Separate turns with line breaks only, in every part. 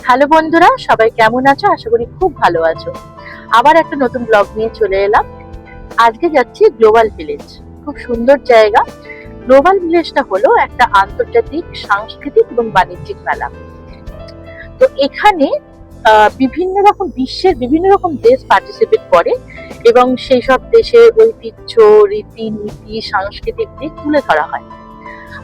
Hello বন্ধুরা, সবাই কেমন আছো? আশা করি খুব ভালো আছো। আবার একটা নতুন ব্লগ নিয়ে চলে এলাম। আজকে যাচ্ছি গ্লোবাল ভিলেজ। খুব সুন্দর জায়গা। গ্লোবাল ভিলেজটা হলো একটা আন্তর্জাতিক সাংস্কৃতিক এবং বাণিজ্যিক মেলা। তো এখানে বিশ্বের বিভিন্ন রকম দেশ পার্টিসিপেট করে এবং সেই সব দেশের ঐতিহ্য, রীতিনীতি, সাংস্কৃতিক দিক তুলে ধরা হয়।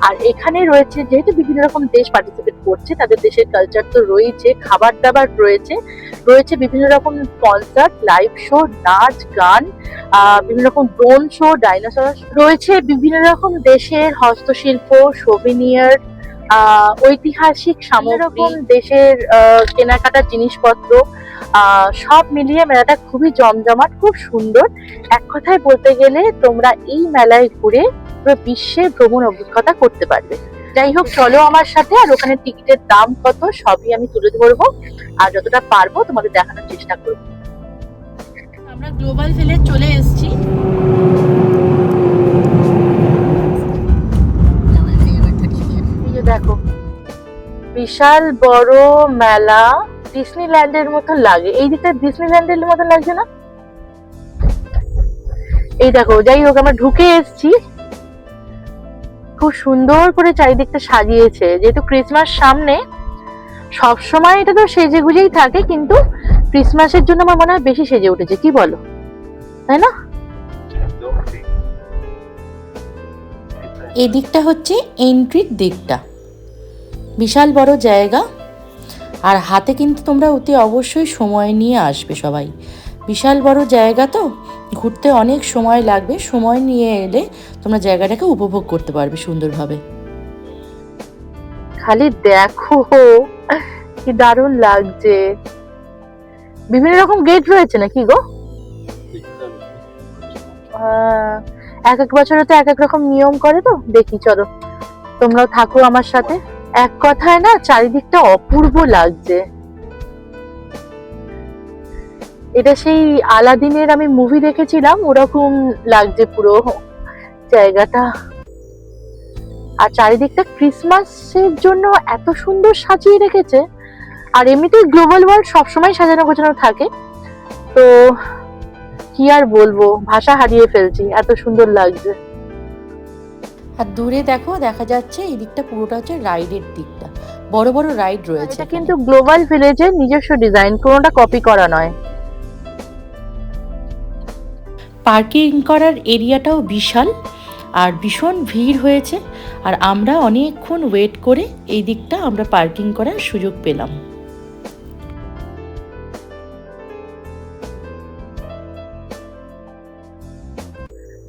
আর এখানে রয়েছে, যেহেতু বিভিন্ন রকম দেশ পার্টিসিপেট করছে, তাদের দেশের কালচার তো রয়েছে, খাবার দাবার রয়েছে, রয়েছে বিভিন্ন রকম কনসার্ট, লাইভ শো, নাচ গান, বিভিন্ন রকম ড্রোন শো, ডাইনোসর রয়েছে, বিভিন্ন রকম দেশের হস্তশিল্প, সোভিনিয়ার, ঐতিহাসিক সামগ্রী, দেশের কেনাকাটার জিনিসপত্র, সব মিলিয়ে মেলাটা খুবই জমজমাট, খুব সুন্দর। এক কথায় বলতে গেলে তোমরা এই মেলায় ঘুরে পুরো বিশ্বের ভ্রমণ অভিজ্ঞতা করতে পারবে। যাই হোক, চলো আমার সাথে। আর ওখানে টিকিটের দাম কত সবই আমি তুলে ধরবো, আর যতটা পারবো তোমাদের দেখানোর চেষ্টা করবো। আমরা গ্লোবাল ভিলেজ চলে এসেছি। এই যে দেখো, বিশাল বড় মেলা, ডিসনিল্যান্ডের মতন লাগে। এই দিকটা ডিসনিল্যান্ডের মতন লাগছে না? এই দেখো, যাই হোক আমরা ঢুকে এসেছি। খুব সুন্দর করে চারিদিকটা সাজিয়েছে। যেহেতু ক্রিসমাস সামনে, সবসময় এটা তো সেজে গুজেই থাকে, কিন্তু ক্রিসমাসের জন্য আমার মনে হয় বেশি সেজে উঠেছে, কি বলো, তাই না?
এই দিকটা হচ্ছে এন্ট্রির দিকটা, বিশাল বড় জায়গা। আর হাতে কিন্তু তোমরা অতি অবশ্যই সময় নিয়ে আসবে সবাই। বিশাল বড় জায়গা তো, ঘুরতে অনেক সময় লাগবে। সময় নিয়ে এলে তোমরা জায়গাটাকে উপভোগ করতে পারবে সুন্দরভাবে।
খালি দেখো কি দারুণ লাগছে। বিভিন্ন রকম গেট রয়েছে নাকি গো? এক এক বছরে তো এক এক রকম নিয়ম করে, তো দেখি, চলো তোমরাও থাকো আমার সাথে। এক কথায় না, চারিদিকটা অপূর্ব লাগছে। এটা সেই আলাদিনের আমি মুভি দেখেছিলাম, ওরকম লাগছে পুরো জায়গাটা। আর চারিদিকটা ক্রিসমাসের জন্য এত সুন্দর সাজিয়ে রেখেছে। আর এমনিতেই গ্লোবাল ওয়ার্ল্ড সবসময় সাজানো গোছানো থাকে, তো কি আর বলবো, ভাষা হারিয়ে ফেলছি, এত সুন্দর লাগছে।
আর দূরে দেখো, দেখা যাচ্ছে এই দিকটা পুরোটা হচ্ছে রাইডের দিকটা, বড় বড় রাইড রয়েছে।
এটা কিন্তু গ্লোবাল ভিলেজের নিজস্ব ডিজাইন, কোনোটা কপি করা নয়।
পার্কিং করার এরিয়াটাও বিশাল, আর ভীষণ ভিড় হয়েছে। আর আমরা অনেকক্ষণ ওয়েট করে এই দিকটা আমরা পার্কিং করার সুযোগ পেলাম।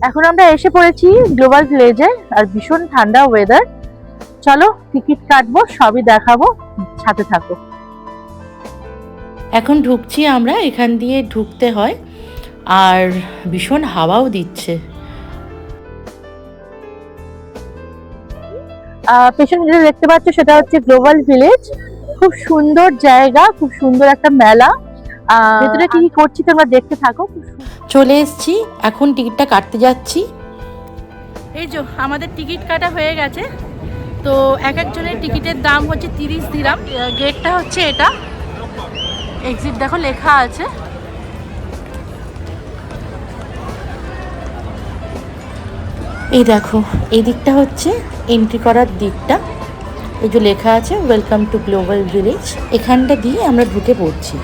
এখন আমরা এসে পড়েছি গ্লোবাল ভিলেজে, আর ভীষণ ঠান্ডা ওয়েদার। চলো টিকিট কাটবো, সবই দেখাবো, সাথে থাকো।
এখন ঢুকছি আমরা, এখান দিয়ে ঢুকতে হয়, আর ভীষণ হাওয়াও দিচ্ছে।
পেছনে যেটা দেখতে পাচ্ছ সেটা হচ্ছে গ্লোবাল ভিলেজ। খুব সুন্দর জায়গা, খুব সুন্দর একটা মেলা। ভেতরে কি কি করছি তোমরা দেখতে থাকো।
চলে এসছি, এখন টিকিটটা কাটতে যাচ্ছি।
এই যে আমাদের টিকিট কাটা হয়ে গেছে। তো এক একজনের টিকিটের দাম হচ্ছে 30 দিরাম। গেটটা হচ্ছে এটা, এক্সিট দেখো লেখা আছে।
এই দেখো, এই দিকটা হচ্ছে এন্ট্রি করার দিকটা। এই যে লেখা আছে ওয়েলকাম টু গ্লোবাল ভিলেজ, এখানটা দিয়ে আমরা ঢুকে পড়ছি।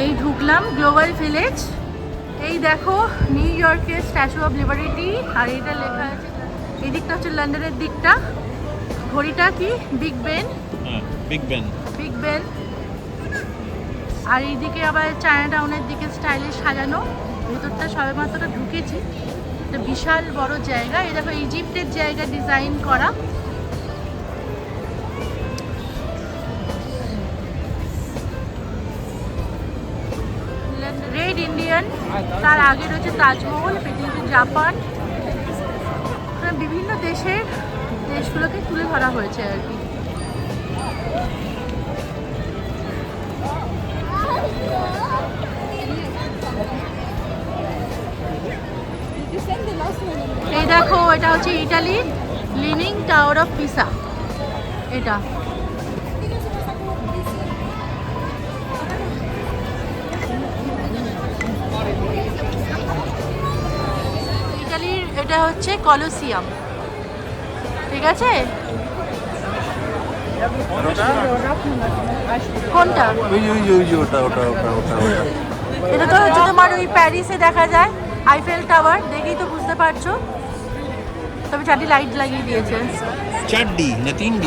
এই ঢুকলাম গ্লোবাল ভিলেজ। এই দেখো নিউ ইয়র্কের স্ট্যাচু অফ লিবার্টি, আর এটা লেখা আছে। এই দিকটা হচ্ছে লন্ডনের দিকটা। ঘড়িটা কি বিগ বেন, বিগ বেন। আর এইদিকে আবার চায়না টাউনের দিকে স্টাইলে সাজানো। ভেতরটা সবেমাত্র ঢুকেছি। একটা বিশাল বড় জায়গা। এই দেখো ইজিপ্টের জায়গা ডিজাইন করা। রেড ইন্ডিয়ান, তার আগে রয়েছে তাজমহল, পৃথিবীতে জাপান, বিভিন্ন দেশগুলোকে তুলে ধরা হয়েছে আর কি। এই দেখো, এটা হচ্ছে ইটালি লিনিং টাওয়ার অফ পিসা। এটা ইটালির এটা হচ্ছে কলোসিয়াম, ঠিক আছে? কোনটা? এটা তো হচ্ছে তোমার ওই প্যারিসে দেখা যায়, আইফেল টাওয়ার, দেখেই তো বুঝতে পারছো। তবে 4টি লাইট লাগিয়ে দিয়েছে।
4D না 3D?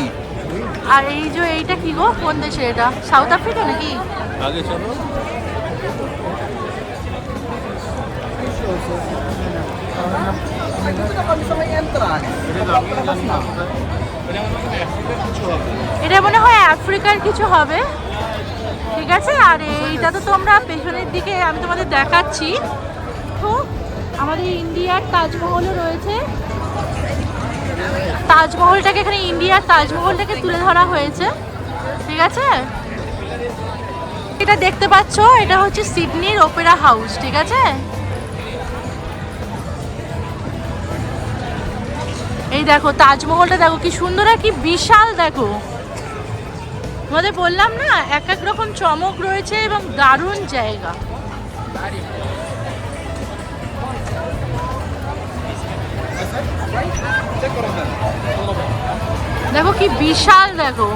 আর এই যে এইটা কি গো, কোন দেশে এটা? সাউথ আফ্রিকা নাকি?
আগে চলো।
এটা মনে হয় আফ্রিকার কিছু হবে, ঠিক আছে। আর এইটা তো তোমরা পেছনের দিকে আমি তোমাদের দেখাচ্ছি, তো আমাদের ইন্ডিয়ার তাজমহলও রয়েছে। তাজমহলটাকে এখানে ইন্ডিয়ার তাজমহলটাকে তুলে ধরা হয়েছে, ঠিক আছে। এটা দেখতে পাচ্ছ, এটা হচ্ছে সিডনির ওপেরা হাউস, ঠিক আছে। এই দেখো তাজমহলটা, দেখো কি সুন্দর আর কি বিশাল। দেখো তোমাদের বললাম না, এক এক রকম চমক রয়েছে এবং দারুণ জায়গা। দেখো কি বিশাল, দেখো।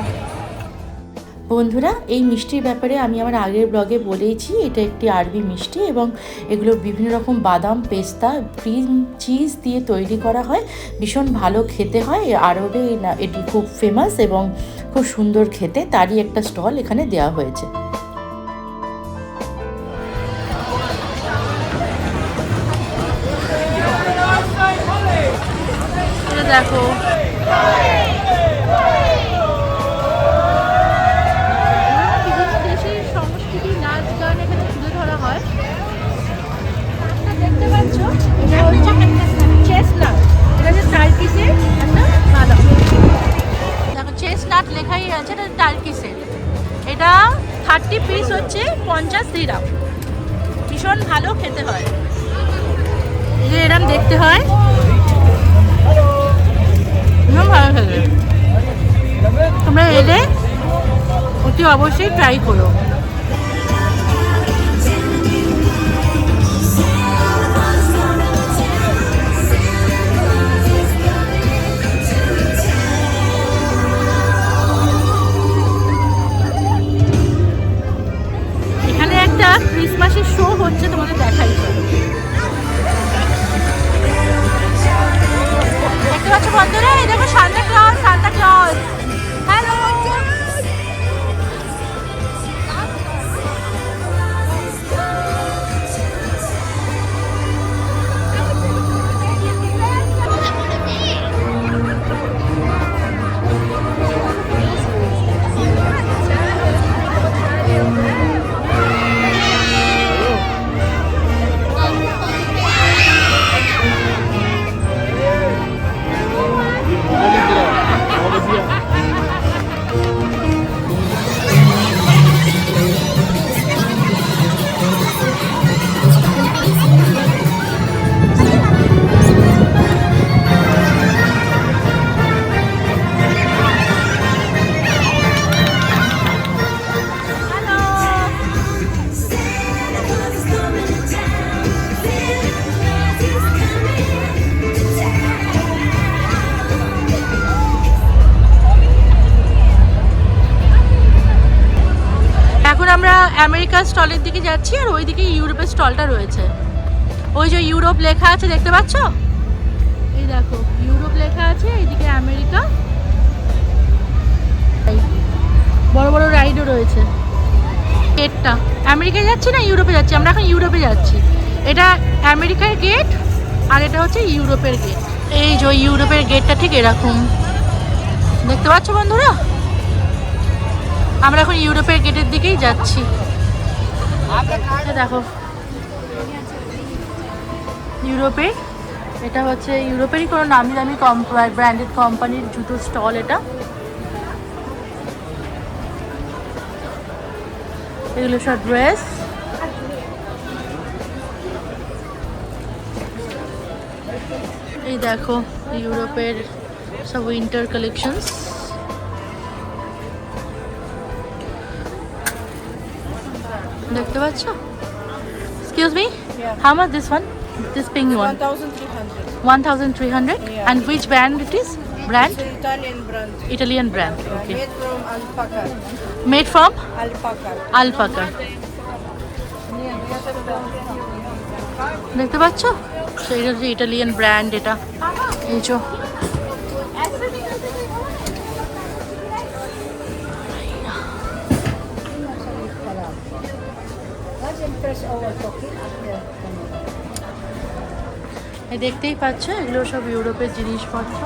বন্ধুরা, এই মিষ্টির ব্যাপারে আমি আমার আগের ব্লগে বলেইছি, এটা একটি আরবি মিষ্টি এবং এগুলো বিভিন্ন রকম বাদাম, পেস্তা, ক্রিম, চিজ দিয়ে তৈরি করা হয়। ভীষণ ভালো খেতে হয়, আরবে এটি খুব ফেমাস এবং খুব সুন্দর খেতে। তারই একটা স্টল এখানে দেওয়া হয়েছে।
দেখো সংস্কৃতি, নাচ গান এখানে তুলে ধরা হয়। দেখতে পাচ্ছ, এটা হচ্ছে চেস্টনাট, এটা হচ্ছে টার্কিসের একটা বাদাম। দেখো চেস্টনাট লেখাই আছে, এটা টার্কিসের। এটা 30 পিস হচ্ছে 50 দিরহাম। ভীষণ ভালো খেতে হয়, যে এরম দেখতে হয়, ভীষণ ভালো খেতে। তোমরা এলে অতি অবশ্যই ট্রাই করো। এখানে একটা ক্রিসমাসের শো হচ্ছে, তোমাদের দেখাই। দেখতে পাচ্ছ বন্ধুরা, এই দেখো Santa Claus, Santa Claus. Hello, আমরা আমেরিকার স্টলের দিকে যাচ্ছি, আর ওইদিকে ইউরোপের স্টলটা রয়েছে। ওই যে ইউরোপ লেখা আছে, দেখতে পাচ্ছ? এই দেখো ইউরোপ লেখা আছে, এইদিকে আমেরিকা। বড় বড় রাইডও রয়েছে। গেটটা আমেরিকায় যাচ্ছি না ইউরোপে যাচ্ছি, আমরা এখন ইউরোপে যাচ্ছি। এটা আমেরিকার গেট আর এটা হচ্ছে ইউরোপের গেট। এই যে ইউরোপের গেটটা ঠিক এরকম, দেখতে পাচ্ছ বন্ধুরা? আমরা এখন ইউরোপের গেটের দিকেই যাচ্ছি। দেখো ইউরোপের, এটা হচ্ছে ইউরোপেরই কোনো নামি দামি ব্র্যান্ডেড কোম্পানির জুতোর স্টল। এটা এগুলো সব ড্রেস। এই দেখো ইউরোপের সব উইন্টার কালেকশনস। দেখতে পাচ্ছ Excuse me?
Yeah.
How much this one? This pink one?
1,300.
1,300?
Yeah.
And which brand it is? Brand?
It's Italian brand.
Italian brand. Okay.
Made from alpaca.
Made from?
Alpaca.
Alpaca. দেখতে পাচ্ছ? তো এটা হচ্ছে Italian brand এটা। এই যে এই দেখতেই পাচ্ছ এগুলো সব ইউরোপের জিনিসপত্র।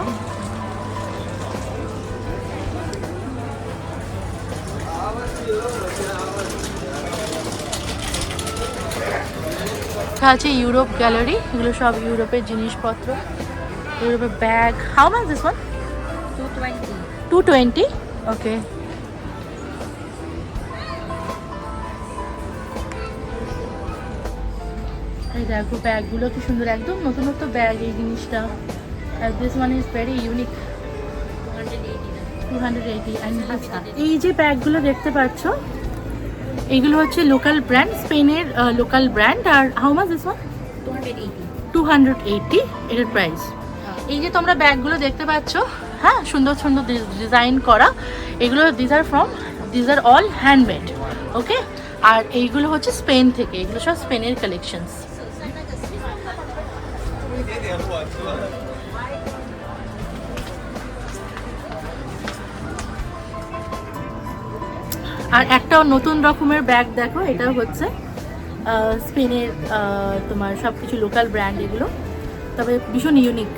এটা আছে ইউরোপ গ্যালারি, এগুলো সব ইউরোপের জিনিসপত্র, ইউরোপের bag. How much this one?
220.
220? ওকে। এই দেখো ব্যাগগুলো কি সুন্দর, একদম নতুনত্ব ব্যাগ এই জিনিসটা। This one is very unique. 280 and এই যে ব্যাগগুলো দেখতে পাচ্ছ এইগুলো হচ্ছে লোকাল ব্র্যান্ড, স্পেনের লোকাল ব্র্যান্ড। আর হাউ মাচ দিস ওয়ান?
280.
280 এটার প্রাইস। এই যে তোমরা ব্যাগগুলো দেখতে পাচ্ছ, হ্যাঁ, সুন্দর সুন্দর ডিজাইন করা, এগুলো দিস আর অল হ্যান্ডমেড। ওকে। আর এইগুলো হচ্ছে স্পেন থেকে, এগুলো সব স্পেনের কালেকশনস। আর একটা নতুন রকমের ব্যাগ দেখো, এটা হচ্ছে স্পেনের তোমার সব কিছু লোকাল ব্র্যান্ড এগুলো, তবে ভীষণ ইউনিক।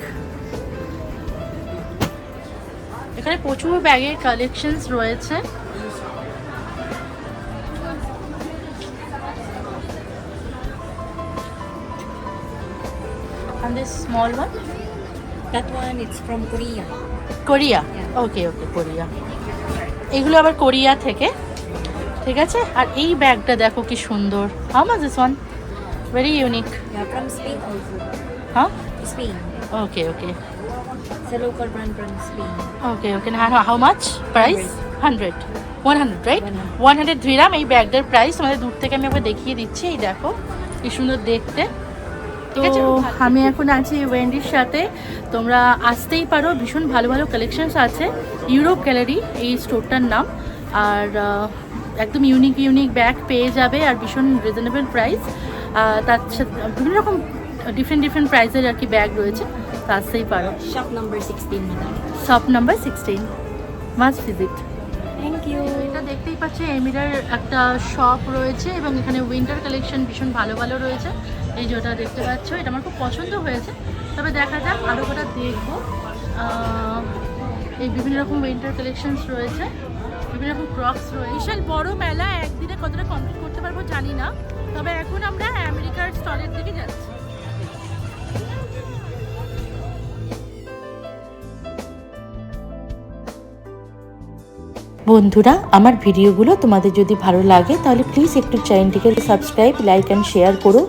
এখানে প্রচুর ব্যাগের কালেকশনস রয়েছে। And this small one?
That one it's from Korea.
Korea? Okay okay, Korea. এগুলো আবার কোরিয়া থেকে, ঠিক আছে। আর এই ব্যাগটা দেখো কি সুন্দর। How much this one? Very unique.
Yeah, from Spain also.
হ্যাঁ,
Spain.
Okay okay
It's a local brand from Spain.
Okay okay. How much price? 100 right? 100 dirham এই ব্যাগটার প্রাইস। তোমাদের দূর থেকে আমি একবার দেখিয়ে দিচ্ছি। এই দেখো কি সুন্দর দেখতে। তো আমি এখন আছি ওয়েন্ডির সাথে, তোমরা আসতেই পারো, ভীষণ ভালো ভালো কালেকশনস আছে। ইউরোপ গ্যালারি এই স্টোরটার নাম। আর একদম ইউনিক ব্যাগ পেয়ে যাবে আর ভীষণ রিজনেবল প্রাইস। তার সাথে বিভিন্ন রকম ডিফারেন্ট প্রাইসের আর কি ব্যাগ রয়েছে, তো আসতেই পারো।
Shop number 16, madam.
Shop number 16, must visit.
Thank you.
এটা দেখতেই পাচ্ছি এমিরার একটা শপ রয়েছে এবং এখানে উইন্টার কালেকশন ভীষণ ভালো ভালো রয়েছে। এই যে ওটা দেখতে পাচ্ছ, এটা আমার খুব পছন্দ হয়েছে, তবে দেখা যাক আরও কটা দেখবো। এই বিভিন্ন রকম উইন্টার কালেকশনস রয়েছে, বিভিন্ন রকম ক্রক্স রয়েছে। বিশাল বড় মেলা, একদিনে কতটা কমপ্লিট করতে পারবো জানি না, তবে এখন আমরা আমেরিকার স্টলের দিকে যাচ্ছি।
বন্ধুরা, আমার ভিডিওগুলো তোমাদের যদি ভালো লাগে তাহলে প্লিজ একটু চ্যানেলটিকে সাবস্ক্রাইব, লাইক অ্যান্ড শেয়ার করো।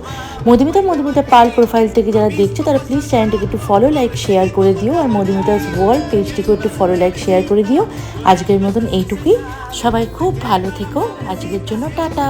মধুমিতা পাল প্রোফাইল থেকে যারা দেখছো তারা প্লিজ চ্যানেলটিকে একটু ফলো, লাইক, শেয়ার করে দিও। আর মধুমিতাস ওয়ার্ল্ড পেজটিকেও একটু ফলো, লাইক, শেয়ার করে দিও। আজকের মতন এইটুকুই। সবাই খুব ভালো থেকো। আজকের জন্য টাটা।